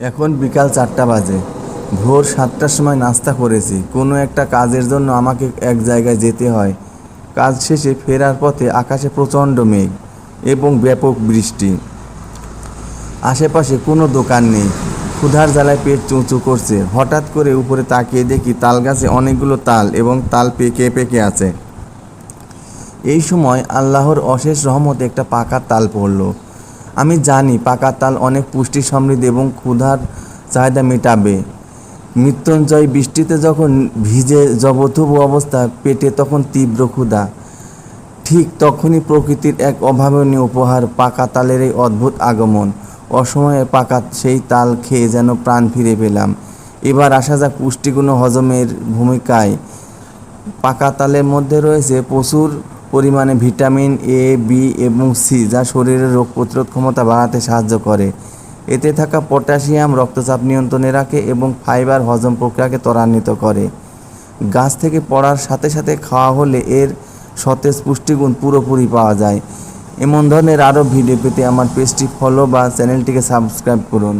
এখন বিকাল 4টা বাজে। ভোর 7টার সময় নাস্তা করেছি। কোনো একটা কাজের জন্য আমাকে এক জায়গায় যেতে হয়। কাজ শেষে ফেরার পথে আকাশে প্রচণ্ড মেঘ এবং ব্যাপক বৃষ্টি। আশেপাশে কোনো দোকান নেই। ক্ষুধার জ্বালায় পেট চুঁচু করছে। হঠাৎ করে উপরে তাকিয়ে দেখি তাল গাছে অনেকগুলো তাল এবং তাল পেকে পেকে আছে। এই সময় আল্লাহর অশেষ রহমতে একটা পাকা তাল পড়ল। আমি জানি পাকা তাল অনেক পুষ্টি সমৃদ্ধ এবং ক্ষুধার চাহিদা মেটাবে। মৃত্যুঞ্জয় বৃষ্টিতে যখন ভিজে জবথুব অবস্থা পেটে তখন তীব্র ক্ষুধা। ঠিক তখনই প্রকৃতির এক অভাবনীয় উপহার পাকা তালের এই অদ্ভুত আগমন। অসময়ে পাকা সেই তাল খেয়ে যেন প্রাণ ফিরে পেলাম। এবার আসা যাক পুষ্টিগুণ হজমের ভূমিকায়। পাকা তালের মধ্যে রয়েছে প্রচুর পরিমাণে ভিটামিন এ, বি এবং সি, যা শরীরের রোগ প্রতিরোধ ক্ষমতা বাড়াতে সাহায্য করে। এতে থাকা পটাশিয়াম রক্তচাপ নিয়ন্ত্রণে রাখে এবং ফাইবার হজম প্রক্রিয়াকে ত্বরান্বিত করে। গাছ থেকে পড়ার সাথে সাথে খাওয়া হলে এর সতেজ পুষ্টিগুণ পুরোপুরি পাওয়া যায়। এমন ধরনের আরও ভিডিও পেতে আমার পেজটি ফলো বা চ্যানেলটিকে সাবস্ক্রাইব করুন।